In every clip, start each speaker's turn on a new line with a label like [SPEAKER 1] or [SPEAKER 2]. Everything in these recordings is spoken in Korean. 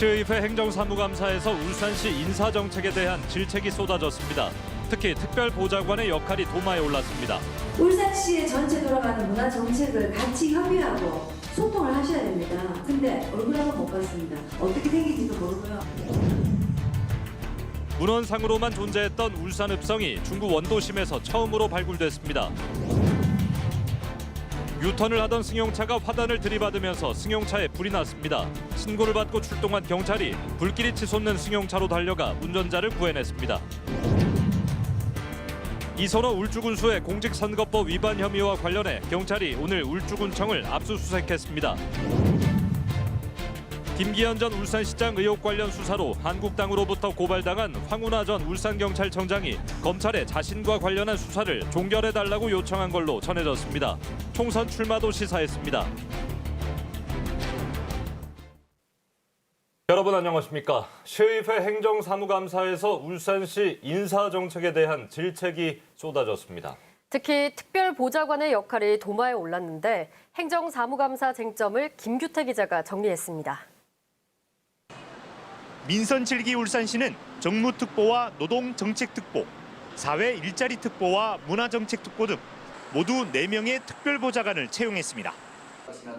[SPEAKER 1] 시의회 행정사무감사에서 울산시 인사정책에 대한 질책이 쏟아졌습니다. 특히 특별보좌관의 역할이 도마에 올랐습니다.
[SPEAKER 2] 울산시의 전체 돌아가는 문화정책을 같이 협의하고 소통을 하셔야 됩니다. 근데 얼굴 한번 못 봤습니다. 어떻게 생긴지도 모르고요.
[SPEAKER 1] 문헌상으로만 존재했던 울산읍성이 중구 원도심에서 처음으로 발굴됐습니다. 유턴을 하던 승용차가 화단을 들이받으면서 승용차에 불이 났습니다. 신고를 받고 출동한 경찰이 불길이 치솟는 승용차로 달려가 운전자를 구해냈습니다. 이선호 울주군수의 공직선거법 위반 혐의와 관련해 경찰이 오늘 울주군청을 압수수색했습니다. 김기현 전 울산시장 의혹 관련 수사로 한국당으로부터 고발당한 황운하 전 울산경찰청장이 검찰에 자신과 관련한 수사를 종결해달라고 요청한 걸로 전해졌습니다. 총선 출마도 시사했습니다. 여러분 안녕하십니까? 시의회 행정사무감사에서 울산시 인사정책에 대한 질책이 쏟아졌습니다.
[SPEAKER 3] 특히 특별보좌관의 역할이 도마에 올랐는데 행정사무감사 쟁점을 김규태 기자가 정리했습니다.
[SPEAKER 4] 민선 7기 울산시는 정무특보와 노동정책특보, 사회 일자리 특보와 문화정책특보 등 모두 4명의 특별보좌관을 채용했습니다.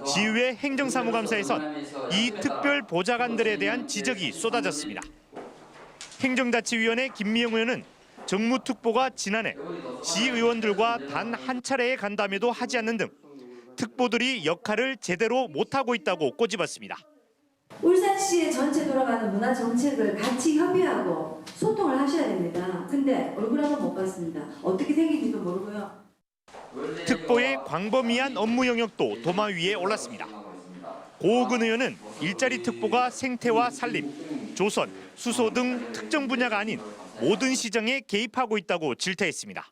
[SPEAKER 4] 시의회 행정사무감사에선 이 특별보좌관들에 대한 지적이 쏟아졌습니다. 행정자치위원회 김미영 의원은 정무특보가 지난해 시의원들과 단 한 차례의 간담회도 하지 않는 등 특보들이 역할을 제대로 못하고 있다고 꼬집었습니다.
[SPEAKER 2] 울산시의 전체 돌아가는 문화정책을 같이 협의하고 소통을 하셔야 됩니다. 근데 얼굴 한번 못 봤습니다. 어떻게 생긴지도 모르고요.
[SPEAKER 4] 특보의 광범위한 업무 영역도 도마 위에 올랐습니다. 고호근 의원은 일자리 특보가 생태와 산림, 조선, 수소 등 특정 분야가 아닌 모든 시정에 개입하고 있다고 질타했습니다.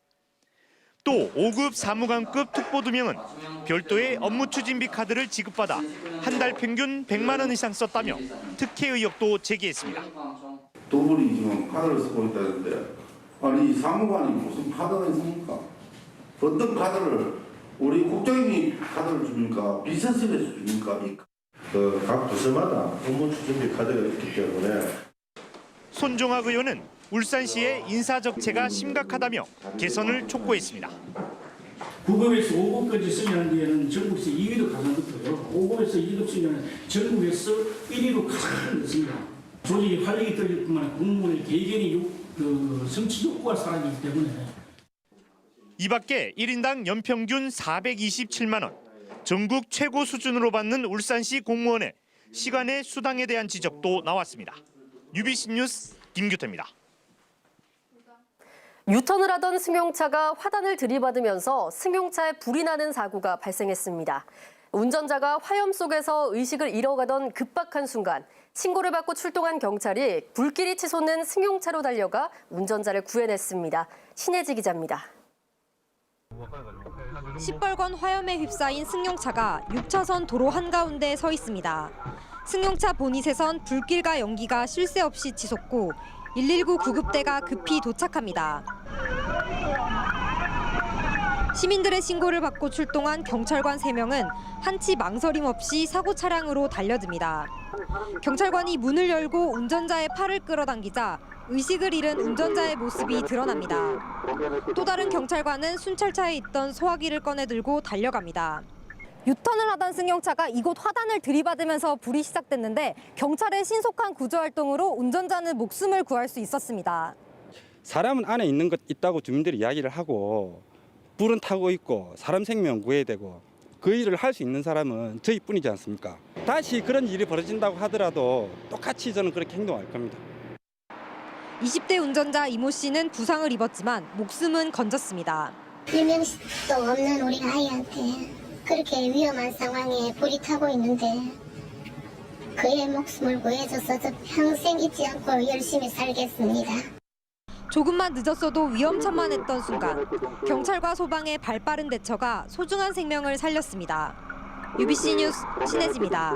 [SPEAKER 4] 또 5급 사무관급 특보 2명은 별도의 업무 추진비 카드를 지급받아 한 달 평균 100만 원 이상 썼다며 특혜 의혹도 제기했습니다.
[SPEAKER 5] 두 분이 지금 카드를 쓰고 있다는데 아니 이 사무관이 무슨 카드가 있습니까? 어떤 카드를 우리 국장님이 카드를 줍니까? 비서실에서 줍니까?
[SPEAKER 6] 각 부서마다 업무 추진비 카드가 있기 때문에
[SPEAKER 4] 손종학 의원은 울산시의 인사적체가 심각하다며 개선을 촉구했습니다.
[SPEAKER 7] 9급에서 5급까지 쓰면 뒤에는 전국에서 2위로 가장 높고요. 5급에서 2급 쓰면 전국에서 1위로 가장 높습니다. 조직이 활력이 떨어질 뿐만 아니라 공무원의 개개인의 성취 욕구가 사라지기 때문에.
[SPEAKER 4] 이 밖에 1인당 연평균 427만 원, 전국 최고 수준으로 받는 울산시 공무원의 시간의 수당에 대한 지적도 나왔습니다. UBC 뉴스 김규태입니다.
[SPEAKER 3] 유턴을 하던 승용차가 화단을 들이받으면서 승용차에 불이 나는 사고가 발생했습니다. 운전자가 화염 속에서 의식을 잃어가던 급박한 순간 신고를 받고 출동한 경찰이 불길이 치솟는 승용차로 달려가 운전자를 구해냈습니다. 신혜지 기자입니다.
[SPEAKER 8] 시뻘건 화염에 휩싸인 승용차가 6차선 도로 한가운데에 서 있습니다. 승용차 보닛에선 불길과 연기가 쉴 새 없이 치솟고 119 구급대가 급히 도착합니다. 시민들의 신고를 받고 출동한 경찰관 3명은 한치 망설임 없이 사고 차량으로 달려듭니다. 경찰관이 문을 열고 운전자의 팔을 끌어당기자 의식을 잃은 운전자의 모습이 드러납니다. 또 다른 경찰관은 순찰차에 있던 소화기를 꺼내 들고 달려갑니다.
[SPEAKER 9] 유턴을 하던 승용차가 이곳 화단을 들이받으면서 불이 시작됐는데 경찰의 신속한 구조활동으로 운전자는 목숨을 구할 수 있었습니다.
[SPEAKER 10] 사람은 안에 있다고 주민들이 이야기를 하고 불은 타고 있고 사람 생명 구해야 되고 그 일을 할 수 있는 사람은 저희뿐이지 않습니까? 다시 그런 일이 벌어진다고 하더라도 똑같이 저는 그렇게 행동할 겁니다.
[SPEAKER 8] 20대 운전자 이모 씨는 부상을 입었지만 목숨은 건졌습니다.
[SPEAKER 11] 유명식도 없는 우리 아이한테 그렇게 위험한 상황에 불이 타고 있는데 그의 목숨을 구해줘서 저 평생 잊지 않고 열심히 살겠습니다.
[SPEAKER 8] 조금만 늦었어도 위험천만했던 순간 경찰과 소방의 발빠른 대처가 소중한 생명을 살렸습니다. UBC 뉴스 신혜지입니다.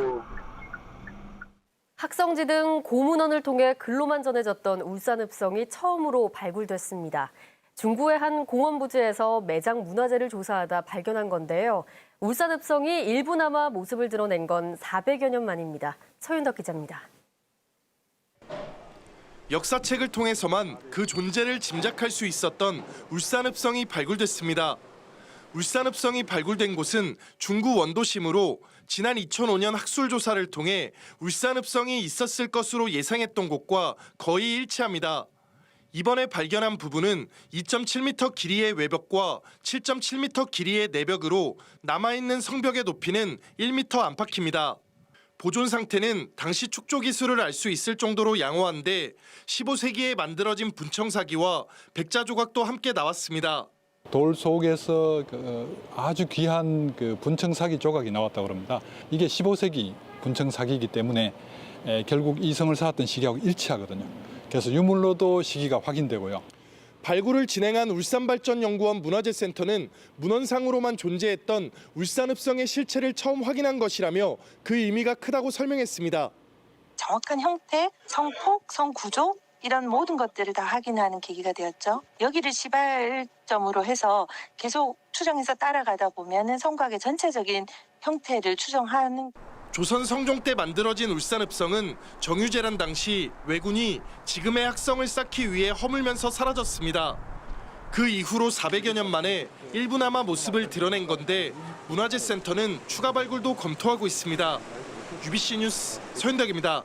[SPEAKER 3] 학성지 등 고문원을 통해 근로만 전해졌던 울산읍성이 처음으로 발굴됐습니다. 중구의 한 공원 부지에서 매장 문화재를 조사하다 발견한 건데요. 울산읍성이 일부나마 모습을 드러낸 건 400여 년 만입니다. 서윤덕 기자입니다.
[SPEAKER 12] 역사책을 통해서만 그 존재를 짐작할 수 있었던 울산읍성이 발굴됐습니다. 울산읍성이 발굴된 곳은 중구 원도심으로 지난 2005년 학술조사를 통해 울산읍성이 있었을 것으로 예상했던 곳과 거의 일치합니다. 이번에 발견한 부분은 2.7m 길이의 외벽과 7.7m 길이의 내벽으로 남아있는 성벽의 높이는 1m 안팎입니다. 보존 상태는 당시 축조 기술을 알 수 있을 정도로 양호한데 15세기에 만들어진 분청사기와 백자 조각도 함께 나왔습니다.
[SPEAKER 13] 돌 속에서 아주 귀한 분청사기 조각이 나왔다고 합니다. 이게 15세기 분청사기이기 때문에 결국 이성을 쌓았던 시기하고 일치하거든요. 그래서 유물로도 시기가 확인되고요.
[SPEAKER 12] 발굴을 진행한 울산발전연구원 문화재센터는 문헌상으로만 존재했던 울산읍성의 실체를 처음 확인한 것이라며 그 의미가 크다고 설명했습니다.
[SPEAKER 14] 정확한 형태, 성폭, 성구조 이런 모든 것들을 다 확인하는 계기가 되었죠. 여기를 시발점으로 해서 계속 추정해서 따라가다 보면은 성곽의 전체적인 형태를 추정하는.
[SPEAKER 12] 조선 성종 때 만들어진 울산읍성은 정유재란 당시 왜군이 지금의 학성을 쌓기 위해 허물면서 사라졌습니다. 그 이후로 400여 년 만에 일부나마 모습을 드러낸 건데 문화재센터는 추가 발굴도 검토하고 있습니다. UBC 뉴스 서현덕입니다.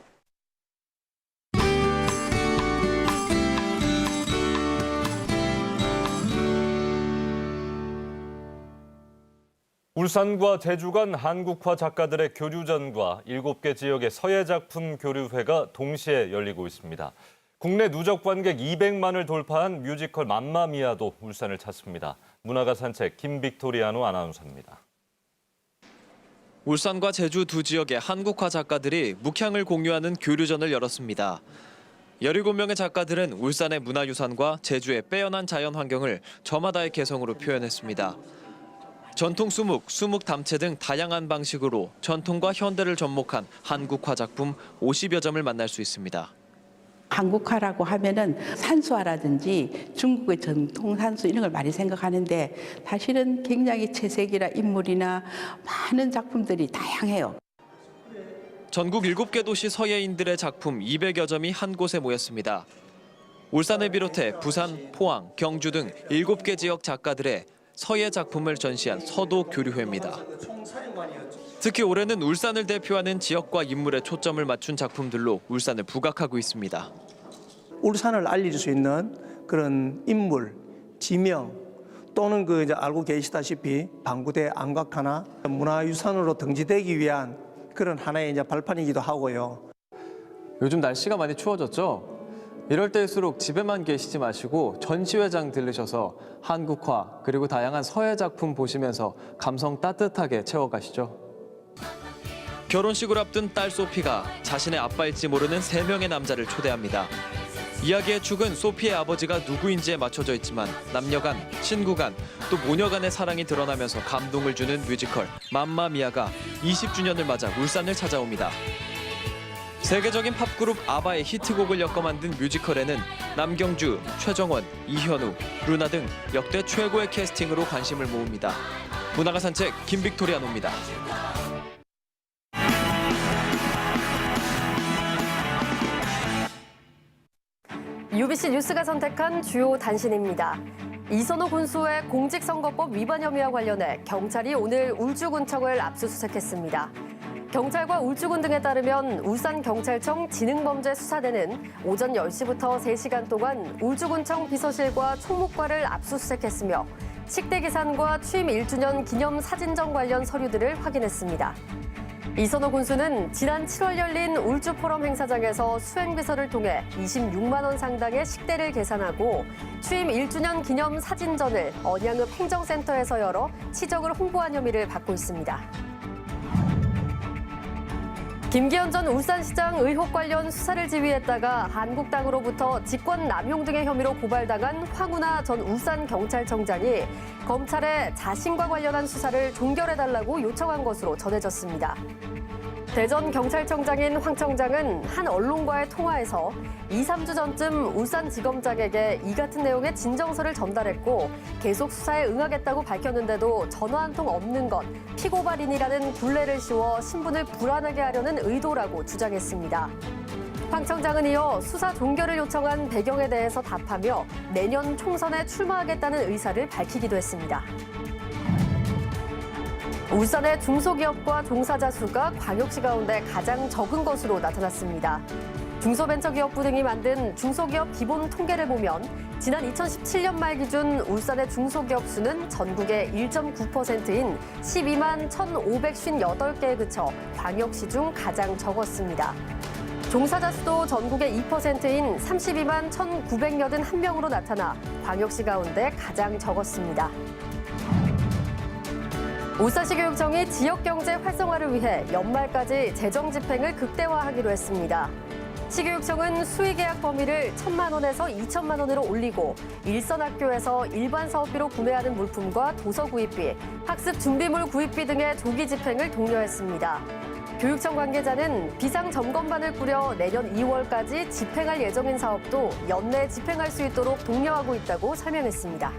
[SPEAKER 1] 울산과 제주 간 한국화 작가들의 교류전과 7개 지역의 서예 작품 교류회가 동시에 열리고 있습니다. 국내 누적 관객 200만을 돌파한 뮤지컬 맘마미아도 울산을 찾습니다. 문화가 산책 김빅토리아노 아나운서입니다.
[SPEAKER 15] 울산과 제주 두 지역의 한국화 작가들이 묵향을 공유하는 교류전을 열었습니다. 17명의 작가들은 울산의 문화유산과 제주의 빼어난 자연 환경을 저마다의 개성으로 표현했습니다. 전통 수묵, 수묵 담채 등 다양한 방식으로 전통과 현대를 접목한 한국화 작품 50여 점을 만날 수 있습니다.
[SPEAKER 16] 한국화라고 하면은 산수화라든지 중국의 전통 산수 이런 걸 많이 생각하는데 사실은 굉장히 채색이나 인물이나 많은 작품들이 다양해요.
[SPEAKER 15] 전국 7개 도시 서예인들의 작품 200여 점이 한 곳에 모였습니다. 울산을 비롯해 부산, 포항, 경주 등 7개 지역 작가들의 서예 작품을 전시한 서도 교류회입니다. 특히 올해는 울산을 대표하는 지역과 인물에 초점을 맞춘 작품들로 울산을 부각하고 있습니다.
[SPEAKER 17] 울산을 알릴 수 있는 그런 인물, 지명 또는 이제 알고 계시다시피 방구대 안각하나 문화유산으로 등재되기 위한 그런 하나의 이제 발판이기도 하고요.
[SPEAKER 15] 요즘 날씨가 많이 추워졌죠? 이럴 때일수록 집에만 계시지 마시고 전시회장 들르셔서 한국화 그리고 다양한 서예 작품 보시면서 감성 따뜻하게 채워가시죠. 결혼식을 앞둔 딸 소피가 자신의 아빠일지 모르는 3명의 남자를 초대합니다. 이야기의 축은 소피의 아버지가 누구인지에 맞춰져 있지만 남녀 간, 친구 간, 또 모녀 간의 사랑이 드러나면서 감동을 주는 뮤지컬 맘마미아가 20주년을 맞아 울산을 찾아옵니다. 세계적인 팝그룹 아바의 히트곡을 엮어 만든 뮤지컬에는 남경주, 최정원, 이현우, 루나 등 역대 최고의 캐스팅으로 관심을 모읍니다. 문화가 산책 김빅토리아노입니다.
[SPEAKER 3] UBC 뉴스가 선택한 주요 단신입니다. 이선호 군수의 공직선거법 위반 혐의와 관련해 경찰이 오늘 울주군청을 압수수색했습니다. 경찰과 울주군 등에 따르면 울산경찰청 지능범죄수사대는 오전 10시부터 3시간 동안 울주군청 비서실과 총무과를 압수수색했으며 식대기산과 취임 1주년 기념 사진전 관련 서류들을 확인했습니다. 이선호 군수는 지난 7월 열린 울주포럼 행사장에서 수행비서를 통해 26만 원 상당의 식대를 계산하고 취임 1주년 기념 사진전을 언양읍 행정센터에서 열어 치적을 홍보한 혐의를 받고 있습니다. 김기현 전 울산시장 의혹 관련 수사를 지휘했다가 한국당으로부터 직권 남용 등의 혐의로 고발당한 황운하 전 울산경찰청장이 검찰에 자신과 관련한 수사를 종결해달라고 요청한 것으로 전해졌습니다. 대전 경찰청장인 황 청장은 한 언론과의 통화에서 2, 3주 전쯤 울산지검장에게 이 같은 내용의 진정서를 전달했고 계속 수사에 응하겠다고 밝혔는데도 전화 한 통 없는 건 피고발인이라는 굴레를 씌워 신분을 불안하게 하려는 의도라고 주장했습니다. 황 청장은 이어 수사 종결을 요청한 배경에 대해서 답하며 내년 총선에 출마하겠다는 의사를 밝히기도 했습니다. 울산의 중소기업과 종사자 수가 광역시 가운데 가장 적은 것으로 나타났습니다. 중소벤처기업부 등이 만든 중소기업 기본 통계를 보면 지난 2017년 말 기준 울산의 중소기업 수는 전국의 1.9%인 12만 1,558개에 그쳐 광역시 중 가장 적었습니다. 종사자 수도 전국의 2%인 32만 1,981명으로 나타나 광역시 가운데 가장 적었습니다. 울산시교육청이 지역경제 활성화를 위해 연말까지 재정 집행을 극대화하기로 했습니다. 시교육청은 수의계약 범위를 1,000만 원에서 2천만 원으로 올리고 일선 학교에서 일반 사업비로 구매하는 물품과 도서 구입비, 학습 준비물 구입비 등의 조기 집행을 독려했습니다. 교육청 관계자는 비상점검반을 꾸려 내년 2월까지 집행할 예정인 사업도 연내 집행할 수 있도록 독려하고 있다고 설명했습니다.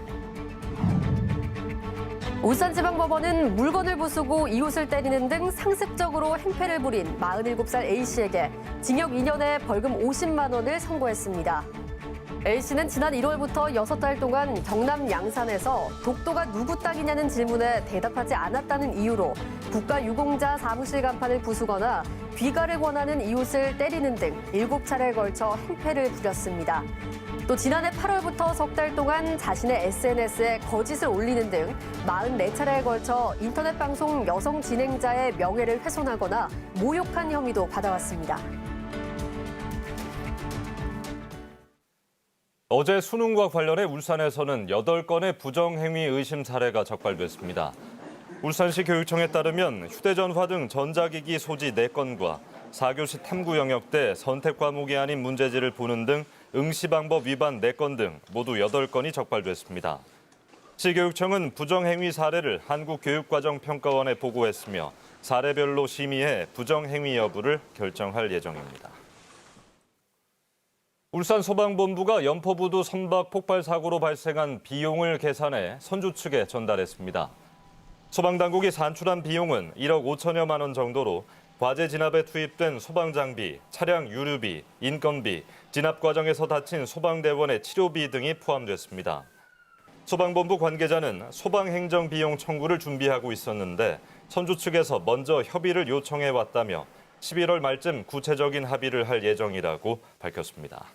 [SPEAKER 3] 울산지방법원은 물건을 부수고 이웃을 때리는 등 상습적으로 행패를 부린 47살 A씨에게 징역 2년에 벌금 50만 원을 선고했습니다. A씨는 지난 1월부터 6달 동안 경남 양산에서 독도가 누구 땅이냐는 질문에 대답하지 않았다는 이유로 국가유공자 사무실 간판을 부수거나 귀가를 권하는 이웃을 때리는 등 7차례에 걸쳐 행패를 부렸습니다. 또 지난해 8월부터 석 달 동안 자신의 SNS에 거짓을 올리는 등 44차례에 걸쳐 인터넷 방송 여성 진행자의 명예를 훼손하거나 모욕한 혐의도 받아왔습니다.
[SPEAKER 1] 어제 수능과 관련해 울산에서는 8건의 부정행위 의심 사례가 적발됐습니다. 울산시 교육청에 따르면 휴대전화 등 전자기기 소지 4건과 4교시 탐구 영역대 선택 과목이 아닌 문제지를 보는 등 응시방법 위반 4건 등 모두 8건이 적발됐습니다. 시교육청은 부정행위 사례를 한국교육과정평가원에 보고했으며 사례별로 심의해 부정행위 여부를 결정할 예정입니다. 울산 소방본부가 연포부두 선박 폭발 사고로 발생한 비용을 계산해 선주 측에 전달했습니다. 소방당국이 산출한 비용은 1억 5천여만 원 정도로 과제 진압에 투입된 소방장비, 차량 유류비, 인건비, 진압 과정에서 다친 소방대원의 치료비 등이 포함됐습니다. 소방본부 관계자는 소방행정 비용 청구를 준비하고 있었는데 선주 측에서 먼저 협의를 요청해 왔다며 11월 말쯤 구체적인 합의를 할 예정이라고 밝혔습니다.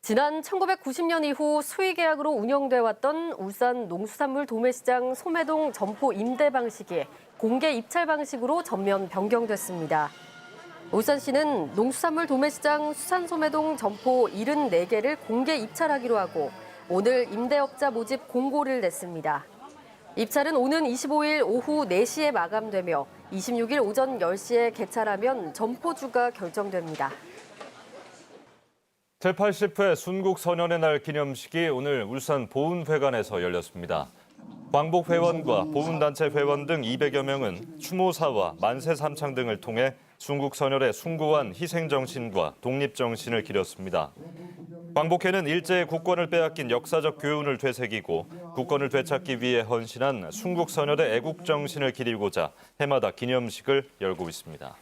[SPEAKER 3] 지난 1990년 이후 수의계약으로 운영돼 왔던 울산 농수산물 도매시장 소매동 점포 임대 방식이 공개 입찰 방식으로 전면 변경됐습니다. 울산시는 농수산물 도매시장 수산소매동 점포 74개를 공개 입찰하기로 하고 오늘 임대업자 모집 공고를 냈습니다. 입찰은 오는 25일 오후 4시에 마감되며 26일 오전 10시에 개찰하면 점포주가 결정됩니다.
[SPEAKER 1] 제80회 순국선언의 날 기념식이 오늘 울산 보훈회관에서 열렸습니다. 광복회원과 보훈단체 회원 등 200여 명은 추모사와 만세 삼창 등을 통해 순국선열의 숭고한 희생정신과 독립정신을 기렸습니다. 광복회는 일제의 국권을 빼앗긴 역사적 교훈을 되새기고 국권을 되찾기 위해 헌신한 순국선열의 애국정신을 기리고자 해마다 기념식을 열고 있습니다.